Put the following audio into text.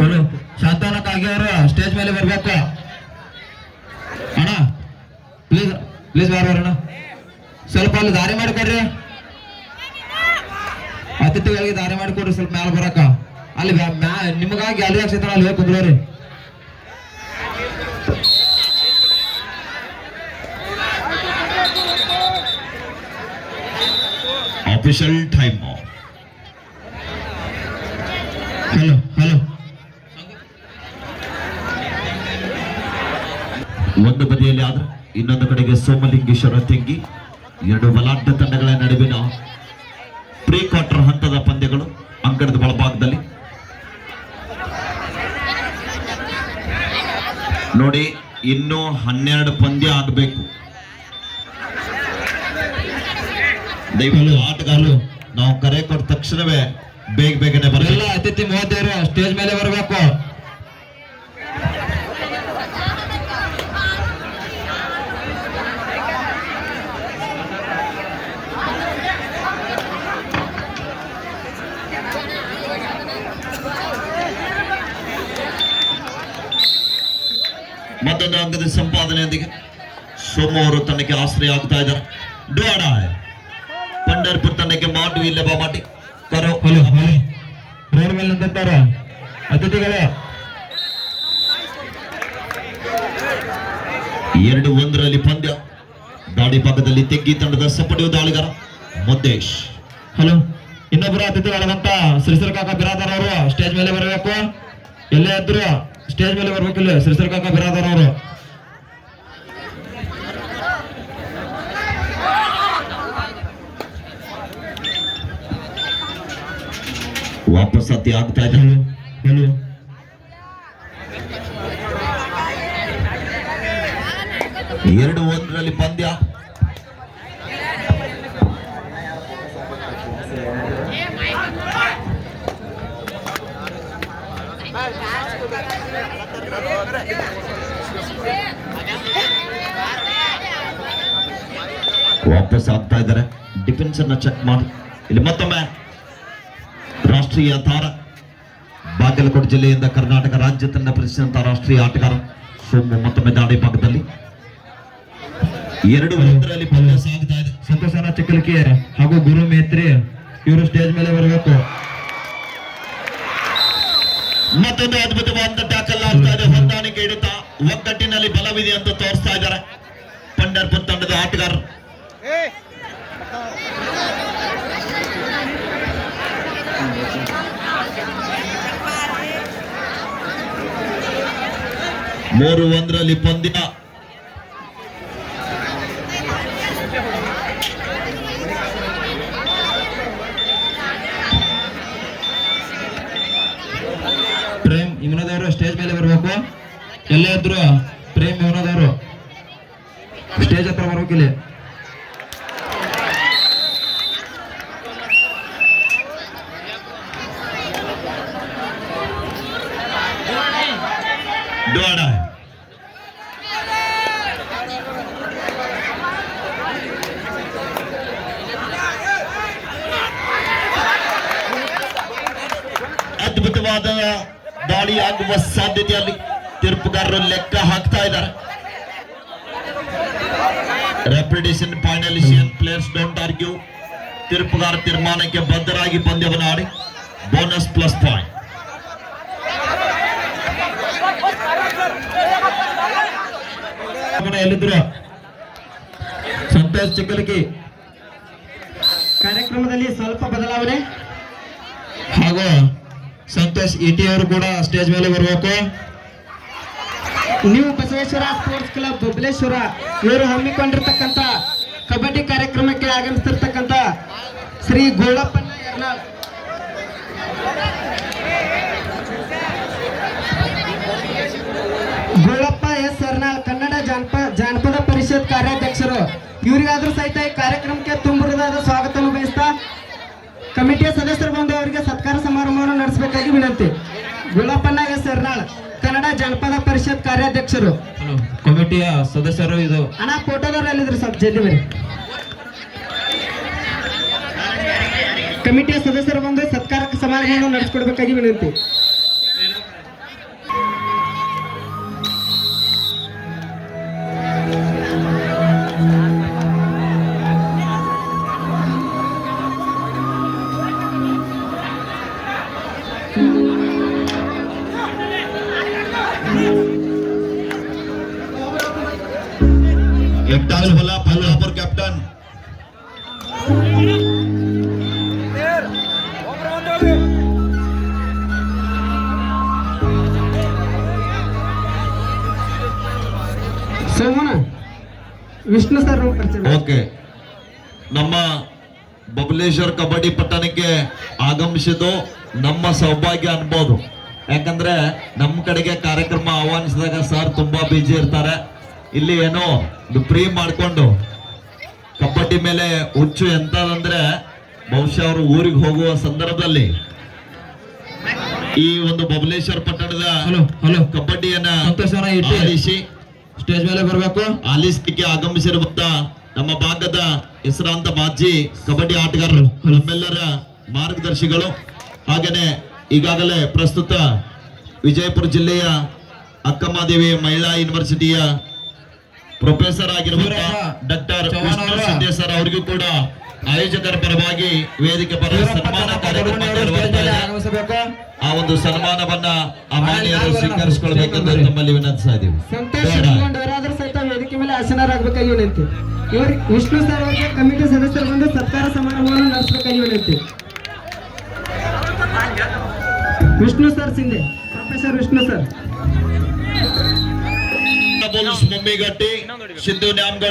Hello, ಶಾಂತಾನ ಕಾಗಿ ಅವರು stage ಮೇಲೆ ಬರ್ಬೇಕು ಅಣ್ಣ. ಪ್ಲೀಸ್ ಪ್ಲೀಸ್ ಬಾರೋಣ, ಸ್ವಲ್ಪ ಅಲ್ಲಿ ದಾರಿ ಮಾಡಿಕೊಡ್ರಿ, ಅತಿಥಿಗಳಿಗೆ ದಾರಿ ಮಾಡಿಕೊಡ್ರಿ, ಸ್ವಲ್ಪ ಮ್ಯಾಲ ಬರಕ. ಅಲ್ಲಿ ನಿಮಗಾಗಿ ಅಲ್ಲಿ ಕ್ಷೇತ್ರ ಅಲ್ಲಿ ಹೋಗಿ ಕುಂದ್ರಿ. Official time. ಹಲೋ ಹಲೋ, ಒಂದು ಬದಿಯಲ್ಲಿ ಆದ್ರೆ ಇನ್ನೊಂದು ಕಡೆಗೆ ಸೋಮಲಿಂಗೇಶ್ವರ ತೆಂಗಿ. ಎರಡು ಬಲಾಢ್ಯ ತಂಡಗಳ ನಡುವಿನ ಪ್ರೀ ಕ್ವಾರ್ಟರ್ ಹಂತದ ಪಂದ್ಯಗಳು ಅಂಕಣದ ಒಳಭಾಗದಲ್ಲಿ ನೋಡಿ. ಇನ್ನೂ 12 ಪಂದ್ಯ ಆಗಬೇಕು. ದಯವಿಟ್ಟು ಆಟಗಾರರು ನಾವು ಕರೆ ಕೊಟ್ಟ ತಕ್ಷಣವೇ ಬೇಗನೆ ಬರಲ್ಲ. ಅತಿಥಿ ಮಹೋದಯರು ಸ್ಟೇಜ್ ಮೇಲೆ ಬರಬೇಕು. ಮತ್ತೊಂದು ಅಂಕದ ಸಂಪಾದನೆಯೊಂದಿಗೆ ಸೋಮವಾರ ತಂಡಕ್ಕೆ ಆಶ್ರಯ ಆಗ್ತಾ ಇದ್ದಾರೆ. ಡೋಡಾಯ್ ಪಂಡರ್ಪುರ್ ತಂಡಕ್ಕೆ ಮಾಡು ಇಲ್ಲ ಬಾಮಾಟಿ ಕರೋ. ಹಲೋ ಹಲೋ, ರೋಡ್ ಮೇಲೆ ನಿಂತಾರ ಅತಿಥಿಗಳು. 2-1 ಪಂದ್ಯ. ದಾಡಿ ಭಾಗದಲ್ಲಿ ತೆಗ್ಗಿ ತಂಡದ ಸಪಡಿಯು ದಾಳಿಗಾರ ಮುದ್ದೇಶ್. ಹಲೋ, ಇನ್ನೊಬ್ಬರು ಅತಿಥಿಗಳಾದಂತ ಶ್ರೀಸರ್ ಕಾಕ ಬಿರಾದರ್ ಅವರು ಸ್ಟೇಜ್ ಮೇಲೆ ಬರಬೇಕು. ಎಲ್ಲೇ ಇದ್ರು ಸ್ಟೇಜ್ ಮೇಲೆ ಬರ್ಬೇಕಿಲ್ಲ, ಶ್ರೀಸರ್ ಕಾಕ ಬಿರಾದರ್ ಅವರು. ವಾಪಸ್ ಅತಿ ಆಗ್ತಾ ಇದೆ. ಹಲೋ, 2-1 ಪಂದ್ಯ. ವಾಪಸ್ ಆಗ್ತಾ ಇದ್ದಾರೆ. ಡಿಫೆನ್ಸ್ ಅನ್ನ ಚೆಕ್ ಮಾಡಿ. ಇಲ್ಲಿ ಮತ್ತೊಮ್ಮೆ ರಾಷ್ಟ್ರೀಯ ತಾರ, ಬಾಗಲಕೋಟೆ ಜಿಲ್ಲೆಯಿಂದ ಕರ್ನಾಟಕ ರಾಜ್ಯ ತಂಡ ಪ್ರತಿಷ್ಠಿತ ರಾಷ್ಟ್ರೀಯ ಆಟಗಾರ ಸೋಮು ಮತ್ತೊಮ್ಮೆ ದಾಳಿ ಭಾಗದಲ್ಲಿ 2-1 ಪಂದ್ಯ ಸಾಗ್ತಾ ಇದೆ. ಸಂತೋಷನ ಚಿಕ್ಕಲಿಕೆ ಹಾಗೂ ಗುರು ಮೇತ್ರಿ ಇವರು ಸ್ಟೇಜ್ ಮೇಲೆ ಬರಬೇಕು. ಮತ್ತೊಂದು ಅದ್ಭುತವಾದ ಟ್ಯಾಕಲ್ ಆಗ್ತಾ ಇದೆ. ಹೊಂದಾಣಿಕೆ ಇಡುತ್ತಾ ಒಗ್ಗಟ್ಟಿನಲ್ಲಿ ಬಲವಿದೆ ಅಂತ ತೋರಿಸ್ತಾ ಇದ್ದಾರೆ ಪಂಡರ್ಪುರ್ ತಂಡದ ಆಟಗಾರರು. ಮೂರು 1 ಪಂದ್ಯ. ಪ್ರೇಮ್ ಇಮ್ನದವರು ಸ್ಟೇಜ್ ಮೇಲೆ ಬರಬೇಕು. ಎಲ್ಲೇ ಇದ್ರು ಪ್ರೇಮ್ ಇಮ್ನದವರು ಸ್ಟೇಜ್ ಹತ್ರ ಬರ್ಬೇಕಿಲ್ಲ. ಡೋಡಾಯ್ ಅದ್ಭುತವಾದ ದಾಳಿ ಆಗುವ ಸಾಧ್ಯತೆಯಲ್ಲಿ ತೀರ್ಪುಗಾರರು ಲೆಕ್ಕ ಹಾಕ್ತಾ ಇದ್ದಾರೆ. ರೆಪ್ಯುಟೇಷನ್ ಫೈನಲಿಷಿಯನ್ ಪ್ಲೇಯರ್ಸ್ ಡೋಂಟ್ ಆರ್ಗ್ಯೂ. ತೀರ್ಪುಗಾರ ತೀರ್ಮಾನಕ್ಕೆ ಬದ್ಧರಾಗಿ ಪಂದ್ಯವನ್ನು ಆಡಿ ಬೋನಸ್ ಪ್ಲಸ್ ಪಾಯಿಂಟ್. ಎಲ್ಲಿದ್ರು ಸಂತೋಷ್ ಚಿಕ್ಕಲಿಕಿ. ಕಾರ್ಯಕ್ರಮದಲ್ಲಿ ಸ್ವಲ್ಪ ಬದಲಾವಣೆ ಹಾಗೂ ಸಂತೋಷ್ ಇಟಿ ಅವರು ಕೂಡ ಸ್ಟೇಜ್ ಮೇಲೆ ಬರಬೇಕು. ನೀವು ಬಸವೇಶ್ವರ ಸ್ಪೋರ್ಟ್ಸ್ ಕ್ಲಬ್ ಬಬಲೇಶ್ವರ ಇವರು ಹಮ್ಮಿಕೊಂಡಿರ್ತಕ್ಕಂಥ ಕಬಡ್ಡಿ ಕಾರ್ಯಕ್ರಮಕ್ಕೆ ಆಗಮಿಸಿರ್ತಕ್ಕಂಥ ಶ್ರೀ ಗೋಳಪ್ಪನ ಯರ್ನಾಳ್ ಗೋಳಪ್ಪ ಎಸ್ ಯರ್ನಾಳ್ ಕನ್ನಡ ಜಾನಪದ ಪರಿಷತ್ ಕಾರ್ಯಾಧ್ಯಕ್ಷರು. ಇವರಿಗಾದ್ರೂ ಸಹಿತ ಈ ಕಾರ್ಯಕ್ರಮಕ್ಕೆ ತುಂಬುವುದಾದ ಸ್ವಾಗತವನ್ನು ಬಯಸ್ತಾ ಕಮಿಟಿಯ ಸದಸ್ಯರು ಬಂದು ಅವರಿಗೆ ಸತ್ಕಾರ ಸಮಾರಂಭವನ್ನು ನಡೆಸಬೇಕಾಗಿ ವಿನಂತಿ. ಗೋಳಪ್ಪನ ಎಸ್ ಯರ್ನಾಳ್ ಕನ್ನಡ ಜಾನಪದ ಪರಿಷತ್ ಕಾರ್ಯಾಧ್ಯಕ್ಷರು. ಕಮಿಟಿಯ ಸದಸ್ಯರು. ಇದು ಅಣ್ಣ ಫೋಟೋದವ್ರು ಎಲ್ಲಿದ್ರು ಸ್ವಲ್ಪ ಜಲ್ದಿ ಬರಿ. ಕಮಿಟಿಯ ಸದಸ್ಯರು ಬಂದು ಸತ್ಕಾರ ಸಮಾರಂಭವನ್ನು ನಡೆಸಿಕೊಡ್ಬೇಕಾಗಿ ವಿನಂತಿ. एक टच बोला बल्लापुर कैप्टन ಸೋಮನ ವಿಷ್ಣು ಸರ್ ಪರಿಚಯ ಓಕೆ ನಮ್ಮ ಬಬಲೇಶ್ವರ್ ಕಬಡ್ಡಿ ಪಟ್ಟಣಕ್ಕೆ ಆಗಮಿಸಿದ್ದು ನಮ್ಮ ಸೌಭಾಗ್ಯ ಅನ್ಬೋದು. ಯಾಕಂದ್ರೆ ನಮ್ಮ ಕಡೆಗೆ ಕಾರ್ಯಕ್ರಮ ಆಹ್ವಾನಿಸಿದಾಗ ಸರ್ ತುಂಬಾ ಬಿಜಿ ಇರ್ತಾರೆ. ಇಲ್ಲಿ ಏನೋ ಫ್ರೀ ಮಾಡ್ಕೊಂಡು ಕಬಡ್ಡಿ ಮೇಲೆ ಹುಚ್ಚು ಎಂತದಂದ್ರೆ ಬಹುಶಃ ಅವರು ಊರಿಗೆ ಹೋಗುವ ಸಂದರ್ಭದಲ್ಲಿ ಈ ಒಂದು ಬಬಲೇಶ್ವರ ಪಟ್ಟಣದ ಹಲೋ ಕಬಡ್ಡಿಯನ್ನ ಸಂತೋಷ್ ಅವರ ಇಟ್ಟು ಆಲಿಸಿ ಸ್ಟೇಜ್ ಮೇಲೆ ಬರ್ಬೇಕು. ಆಲಿಸ್ಲಿಕ್ಕೆ ಆಗಮಿಸಿರುವಂತ ನಮ್ಮ ಭಾಗದ ಹೆಸರಾಂತ ಮಾಜಿ ಕಬಡ್ಡಿ ಆಟಗಾರರು ನಮ್ಮೆಲ್ಲರ ಮಾರ್ಗದರ್ಶಿಗಳು. ಹಾಗೇನೆ ಈಗಾಗಲೇ ಪ್ರಸ್ತುತ ವಿಜಯಪುರ ಜಿಲ್ಲೆಯ ಅಕ್ಕಮಹಾದೇವಿ ಮಹಿಳಾ ಯೂನಿವರ್ಸಿಟಿಯ ಪ್ರೊಫೆಸರ್ ಆಗಿರುವಂತಹ ಡಾಕ್ಟರ್ ವಿಷ್ಣು ಶಿಂದೆ ಸರ್ ಅವರಿಗೂ ಕೂಡ ಆಯೋಜಕರ ಪರವಾಗಿ ವೇದಿಕೆ ಪರ ಸನ್ಮಾನ ಕಾರ್ಯಕ್ರಮ ನಿರ್ವಹಿಸ್ತಾ ಇದೆ. ಆಗಮಿಸಬೇಕು. ಆ ಒಂದು ಸನ್ಮಾನವನ್ನ ಆ ಮಾನ್ಯರು ಸ್ವೀಕರಿಸಿಕೊಳ್ಬೇಕೆಂದು ತಮ್ಮಲ್ಲಿ ವಿನಂತಿಸ್ತಾ ಇದ್ದೀವಿ. ಸಂತೋಷ್ ಅವರಾದ್ರೂ ಸಹಿತ ವೇದಿಕೆ ಮೇಲೆ ಆಸೀನರಾಗಬೇಕಾಗಿ ವಿನಂತಿ. ಇವರು ವಿಷ್ಣು ಸರ್ ಅವರಿಗೆ ಕಮಿಟಿ ಸದಸ್ಯರು ಬಂದು ಸತ್ಕಾರ ಸಮಾರಂಭವನ್ನು ನಡೆಸಬೇಕಾಗಿ ವಿನಂತಿ. Vishnu sir Shinde, professor Vishnu sir. Mummigatti Siddu Nyamagouda